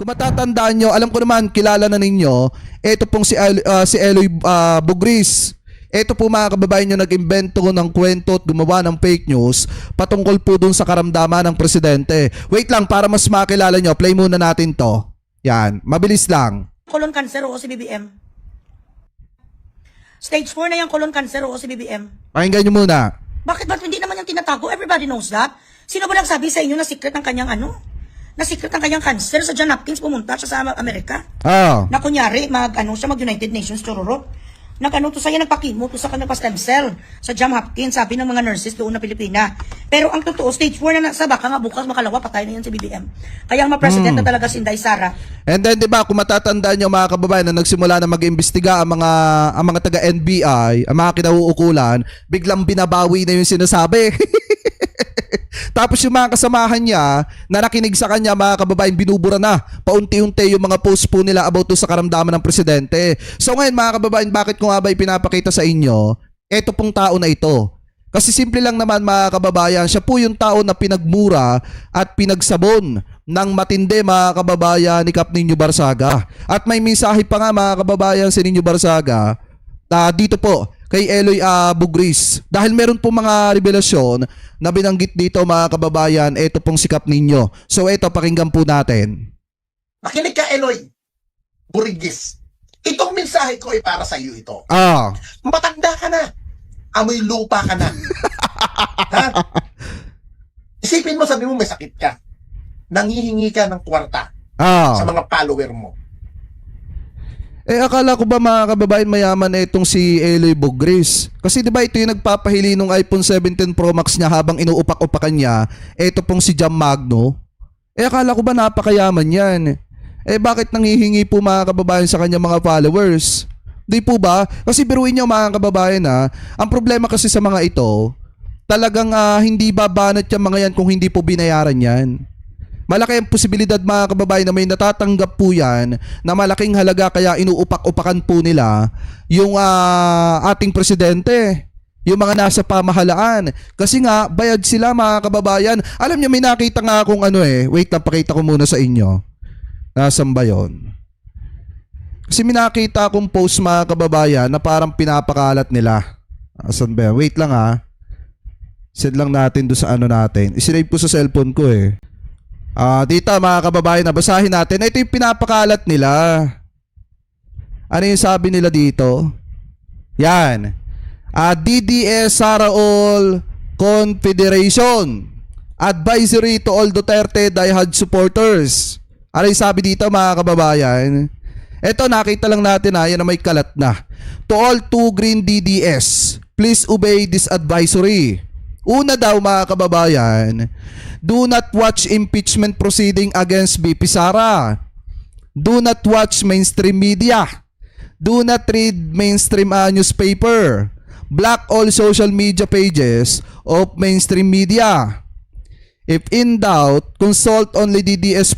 Kung matatandaan nyo, alam ko naman, kilala na ninyo, ito pong si Eloy Bugris. Ito po mga kababayan nyo, nag-invento ng kwento at gumawa ng fake news patungkol po dun sa karamdaman ng presidente. Wait lang, para mas makilala nyo, play muna natin to. Yan, mabilis lang. Colon cancer o si BBM. Stage 4 na yung colon cancer o si BBM. Pakinggan nyo muna. Bakit ba hindi naman yung tinatago? Everybody knows that. Sino ba nagsabi sa inyo na secret ng kanyang na secret ng kanyang cancer? Sa John Hopkins pumunta siya sa Amerika. Na kunyari, siya mag-United Nations, chururot. To sa'yo, nagpakimo, to sa kanya pa-stem cell. Sa John Hopkins, sabi ng mga nurses doon na Pilipina. Pero ang totoo, stage 4 na nasa baka nga bukas makalawa, patay na yan si BBM. Kaya ang ma-president na talaga si Inday Sara. And then, di ba, kung matatandaan nyo mga kababayan na nagsimula na mag-imbestiga ang mga taga-NBI, ang mga kinauukulan, biglang binabawi na yung sinasabi. Tapos yung mga kasamahan niya na nakinig sa kanya, mga kababayan, binubura na paunti-unti yung mga post po nila about to sa karamdaman ng presidente. So ngayon mga kababayan, bakit ko nga ba ipinapakita sa inyo eto pong tao na ito? Kasi simple lang naman mga kababayan, siya po yung tao na pinagmura at pinagsabon ng matindi mga kababayan ni Kap Nino Barsaga. At may mensahe pa nga mga kababayan si Nino Barsaga dito po kay Eloy Bugris. Dahil meron po mga revelasyon na binanggit dito mga kababayan, ito pong si Kap Nino. So ito, pakinggan po natin. Makinig ka, Eloy Burigis. Itong mensahe ko ay para sa iyo ito. Matanda ka na. Amoy lupa ka na. Ha? Isipin mo, sabi mo may sakit ka. Nangihingi ka ng kwarta sa mga follower mo. Akala ko ba mga kababayan mayaman na itong si Eloy Bugris? Kasi di ba ito yung nagpapahili ng iPhone 17 Pro Max niya habang inuupak-upakan niya, ito pong si Jam Magno? Akala ko ba napakayaman yan? Bakit nangihingi po mga kababayan sa kanya mga followers? Di po ba? Kasi biruin niyo mga kababayan ang problema kasi sa mga ito, talagang hindi babanat yung mga yan kung hindi po binayaran yan. Malaki ang posibilidad mga kababayan na may natatanggap po yan na malaking halaga kaya inuupak-upakan po nila yung ating presidente, yung mga nasa pamahalaan. Kasi nga, bayad sila mga kababayan. Alam nyo, may nakita nga akong wait lang, pakita ko muna sa inyo. Nasaan ba yun? Kasi may nakita akong post mga kababayan na parang pinapakalat nila. Nasaan ba yun? Wait lang send lang natin doon sa natin. Isinave ko sa cellphone ko dito mga kababayan, nabasahin natin. Ito yung pinapakalat nila. Ano yung sabi nila dito? Yan. DDS Saraol Confederation Advisory to all Duterte diehard supporters. Ano yung sabi dito mga kababayan? Ito nakita lang natin yan na may kalat na. To all 2 green DDS, please obey this advisory. Una daw mga kababayan, do not watch impeachment proceeding against BP Sara. Do not watch mainstream media. Do not read mainstream newspaper. Block all social media pages of mainstream media. If in doubt, consult only DDS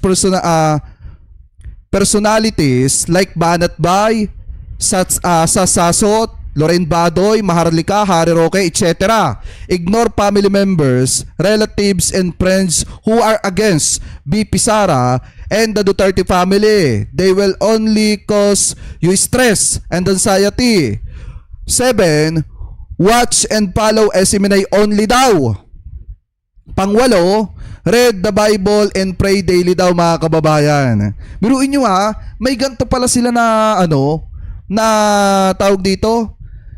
personalities like Banat Bay, Sasasot, Loren Badoy, Maharlika, Harry Roque, etc. Ignore family members, relatives, and friends who are against BP Sara and the Duterte family. They will only cause you stress and anxiety. 7. Watch and follow SMNA only daw. Pangwalo, read the Bible and pray daily daw mga kababayan. Biruin nyo may ganito pala sila na na tawag dito,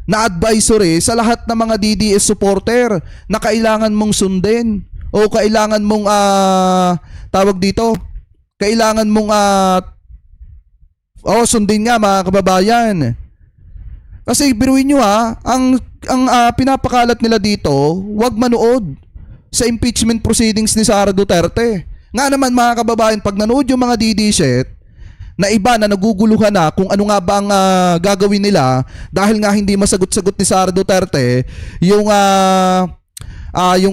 na advisory sa lahat ng mga DDS supporter na kailangan mong sundin o kailangan mong tawag dito, kailangan mong sundin nga mga kababayan. Kasi biruin nyo ang pinapakalat nila dito, wag manood sa impeachment proceedings ni Sara Duterte. Nga naman mga kababayan, pag nanood yung mga DD-shit na iba na naguguluhan na kung ano nga ba ang gagawin nila dahil nga hindi masagot-sagot ni Sara Duterte yung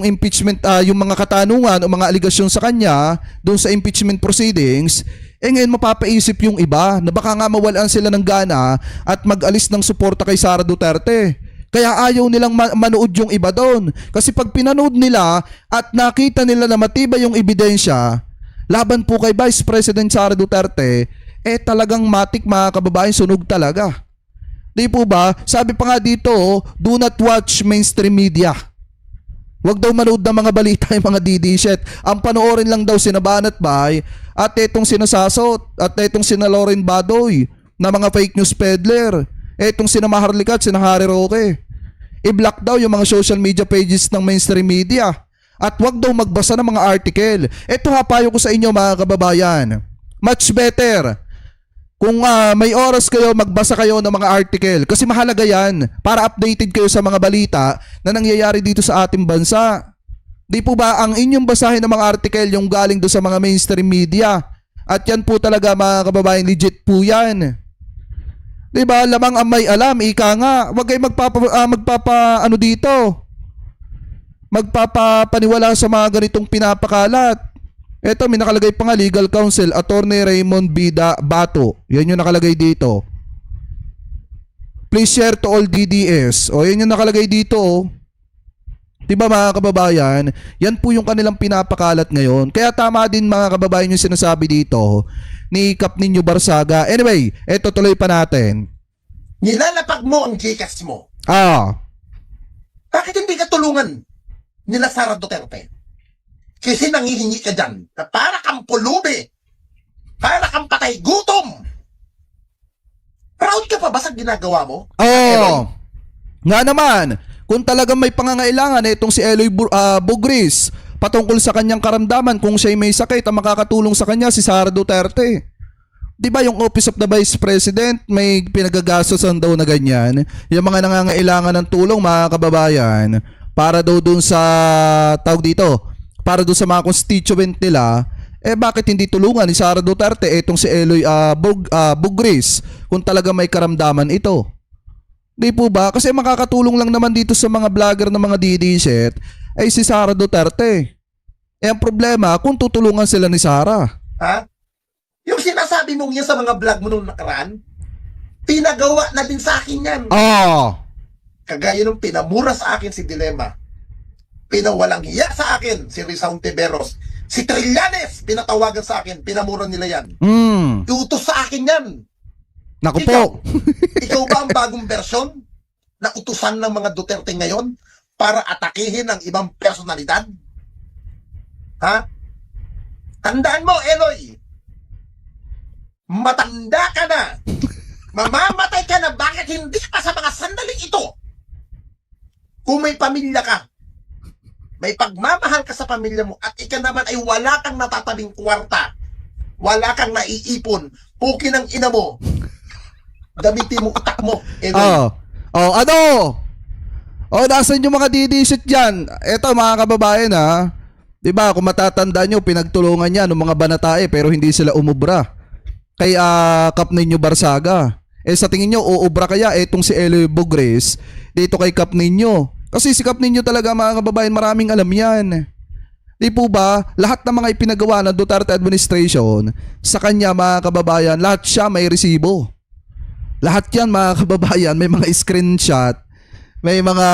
impeachment, yung mga katanungan o mga aligasyon sa kanya doon sa impeachment proceedings, ngayon mapapaisip yung iba na baka nga mawalan sila ng gana at mag-alis ng suporta kay Sara Duterte. Kaya ayaw nilang manood yung iba doon. Kasi pag pinanood nila at nakita nila na matibay yung ebidensya laban po kay Vice President Sara Duterte, talagang matik mga kababayan, sunog talaga. Di po ba? Sabi pa nga dito, do not watch mainstream media. Huwag daw manood ng mga balita yung mga DD-shit. Ang panoorin lang daw sina Banat Bay at itong sinasasot at itong sina Lauren Badoy na mga fake news peddler. Itong sina Maharlika at sina Harry Roque. I-block daw yung mga social media pages ng mainstream media. At huwag daw magbasa ng mga article. Ito ha, payo ko sa inyo mga kababayan. Much better kung may oras kayo, magbasa kayo ng mga article. Kasi mahalaga yan para updated kayo sa mga balita na nangyayari dito sa ating bansa. Di po ba ang inyong basahin ng mga article yung galing do sa mga mainstream media? At yan po talaga mga kababayan, legit po yan. Di ba? Lamang ang may alam, ika nga. Huwag kayo magpapaniwala sa mga ganitong pinapakalat. Ito, may nakalagay pa nga, legal counsel, Attorney Raymond Bato. Yan yung nakalagay dito. Please share to all DDS. O, yan yung nakalagay dito. Diba mga kababayan? Yan po yung kanilang pinapakalat ngayon. Kaya tama din mga kababayan yung sinasabi dito ni Kap Ninyo Barsaga. Anyway, eto tuloy pa natin. Nilalapag mo ang Gcash mo. Bakit hindi ka tulungan nila Sara Duterte? Kasi nangihingi ka dyan na para kang pulubi, para kang patay gutom. Proud ka pa ba sa ginagawa mo? Nga naman, kung talagang may pangangailangan itong si Eloy Bugris patungkol sa kanyang karamdaman, kung siya'y may sakit, ang makakatulong sa kanya si Sara Duterte. Di ba yung Office of the Vice President may pinagagastosan daw na ganyan? Yung mga nangangailangan ng tulong mga kababayan para daw dun sa tawag dito, para doon sa mga constituent nila, bakit hindi tulungan ni Sara Duterte itong si Eloy Bugris kung talaga may karamdaman ito? Di po ba? Kasi makakatulong lang naman dito sa mga vlogger ng mga DD-shit ay si Sara Duterte. Ang problema, kung tutulungan sila ni Sara. Ha? Yung sinasabi mong yan sa mga vlog mo nung nakaraan, pinagawa na din sa akin yan. Kagaya nung pinamura sa akin si Dilema. Pinawalang hiya sa akin si Rizal Tiberos. Si Trillanes, pinatawagan sa akin. Pinamura nila yan. Iutos sa akin yan. Naku po. Ikaw ba ang bagong versyon na utusan ng mga Duterte ngayon para atakihin ang ibang personalidad? Ha? Tandaan mo, Eloy. Matanda ka na. Mamamatay ka na. Bakit hindi pa sa mga sandaling ito? Kung may pamilya ka, may pagmamahal ka sa pamilya mo at ika naman ay wala kang natatabing kwarta, wala kang naiipon, pukin ang ina mo, gamitin mo utak mo. Nasan yung mga DD-shit dyan? Eto mga kababayan ha, diba kung matatandaan nyo, pinagtulungan niya ng mga banatae pero hindi sila umubra kay Kap Ninyo Barsaga. Sa tingin nyo, uubra kaya etong si Eloy Bugris dito kay Kap Ninyo? Kasi si Kap Ninyo talaga mga kababayan, maraming alam yan. Di po ba? Lahat ng mga ipinagawa ng Duterte administration sa kanya mga kababayan, lahat siya may resibo. Lahat yan mga kababayan, may mga screenshot, may mga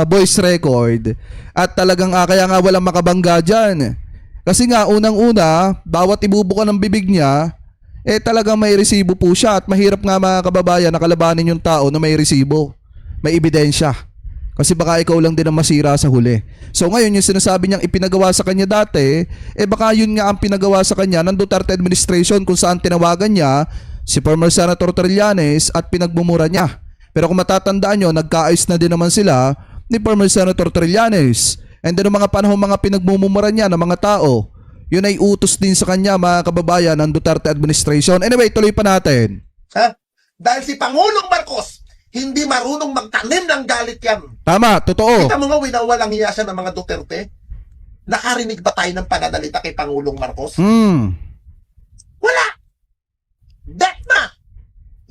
voice record. At talagang kaya nga walang makabangga dyan. Kasi nga unang-una, bawat ibubuka ng bibig niya, talagang may resibo po siya. At mahirap nga mga kababayan na kalabanin yung tao na may resibo, may ebidensya. Kasi baka ikaw lang din ang masira sa huli. So ngayon yung sinasabi niyang ipinagawa sa kanya dati, baka yun nga ang pinagawa sa kanya ng Duterte administration kung saan tinawagan niya si former Senator Trillanes at pinagmumura niya. Pero kung matatandaan nyo, nagkaayos na din naman sila ni former Senator Trillanes. And then mga panahon mga pinagmumura niya ng mga tao, yun ay utos din sa kanya mga kababayan ng Duterte administration. Anyway, tuloy pa natin. Ha? Dahil si Pangulong Marcos hindi marunong magtanim ng galit yan. Tama, totoo. Kita mo nga, winawalang hiya siya ng mga Duterte. Nakarinig ba tayo ng pananalita kay Pangulong Marcos? Wala. Death na.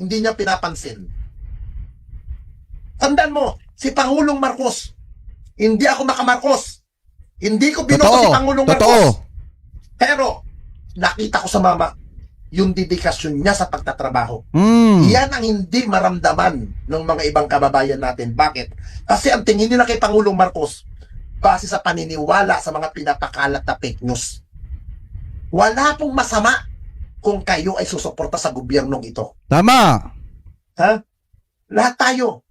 Hindi niya pinapansin. Tandaan mo, si Pangulong Marcos, hindi ako makamarcos. Hindi ko binuko si Pangulong Marcos. Pero, nakita ko sa mama, yung dedikasyon niya sa pagtatrabaho. Yan ang hindi maramdaman ng mga ibang kababayan natin. Bakit? Kasi ang tingin nila kay Pangulong Marcos, base sa paniniwala sa mga pinapakalat na fake news. Wala pong masama kung kayo ay susuporta sa gobyernong ito. Tama. Ha? Lahat tayo.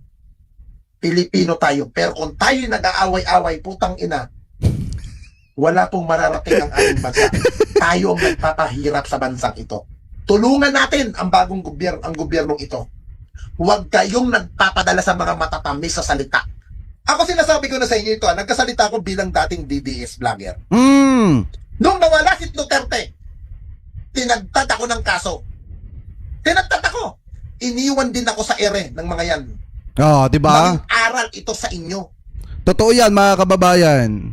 Pilipino tayo. Pero kung tayo nag-aaway-away, putang ina, wala pong mararating ang ating bansa. Tayo ang nagpapahirap sa bansang ito. Tulungan natin ang bagong gobyernong ito. Huwag kayong nagpapadala sa mga matatamis sa salita. Ako sinasabi ko na sa inyo ito, nagkasalita ko bilang dating DDS vlogger. Nung nawala si Duterte, tinagtad ako ng kaso. Tinagtad ako. Iniwan din ako sa ere ng mga yan. Di ba? Maging aral ito sa inyo. Totoo yan, mga kababayan.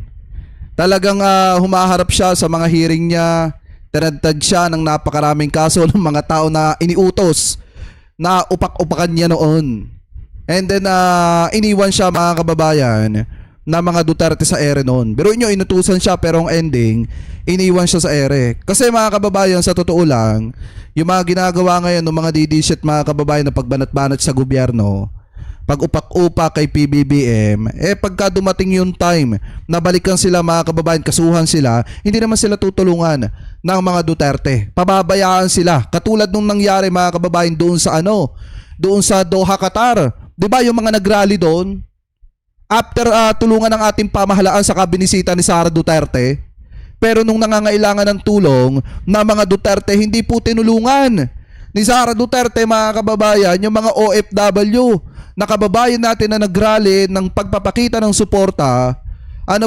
Talagang humaharap siya sa mga hearing niya. Tinagtad siya ng napakaraming kaso ng mga tao na iniutos na upak-upakan niya noon. And then iniwan siya, mga kababayan, na mga Duterte sa ere noon. Pero inyo, inutusan siya pero ang ending, iniwan siya sa ere. Kasi mga kababayan, sa totoo lang, yung mga ginagawa ngayon ng mga DD shit, mga kababayan, na pagbanat-banat sa gobyerno, pag upak-upak kay PBBM, pagka dumating yung time na balikan sila, mga kababayan, kasuhan sila, hindi naman sila tutulungan ng mga Duterte. Pababayaan sila. Katulad nung nangyari, mga kababayan, doon sa Doha, Qatar. 'Di ba yung mga nagrally doon? After tulungan ng ating pamahalaan sa kabinisita ni Sara Duterte, pero nung nangangailangan ng tulong na mga Duterte, hindi po tinulungan ni Sara Duterte, mga kababayan, yung mga OFW na kababayan natin na nagrally ng pagpapakita ng suporta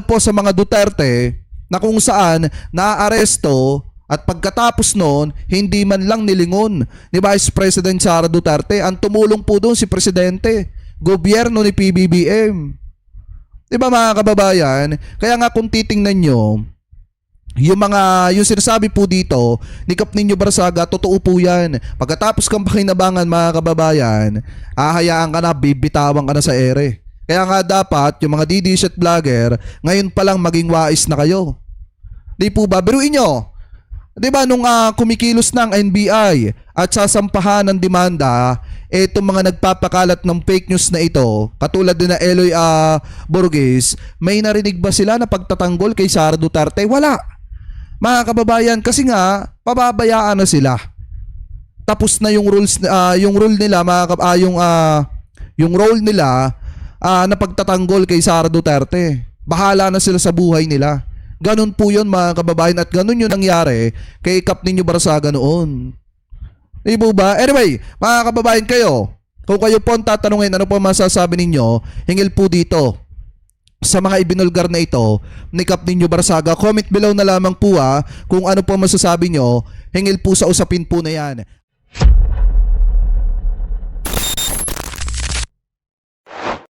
po sa mga Duterte, na kung saan naaresto at pagkatapos noon hindi man lang nilingon ni Vice President Sara Duterte. Ang tumulong po doon si Presidente, gobyerno ni PBBM. Diba, mga kababayan? Kaya nga kung titingnan nyo, yung sinasabi po dito ni Kap Ninyo Barsaga, totoo po yan. Pagkatapos kang pakinabangan, mga kababayan, hahayaan ka na, bibitawan ka na sa ere. Kaya nga dapat yung mga DD shit vlogger ngayon pa lang maging wais na kayo. Di po ba? Biruin nyo, di ba nung kumikilos ng NBI at sasampahan ng demanda, itong mga nagpapakalat ng fake news na ito, katulad din na Eloy Burgess, may narinig ba sila na pagtatanggol kay Sara Duterte? Wala. Mga kababayan, kasi nga pababayaan na sila. Tapos na yung rules, yung role nila, yung role nila na pagtatanggol kay Sara Duterte. Bahala na sila sa buhay nila. Ganun po yun, mga kababayan, at ganun yung nangyari kay Kap Ninyo Barsaga noon. Di po ba? Anyway, mga kababayan, kung kayo po ang tatanungin ano po masasabi ninyo, hingil po dito sa mga ibinulgar na ito ni Kap Ninyo Barsaga. Comment below na lamang po kung ano po masasabi nyo, hingil po sa usapin po na yan.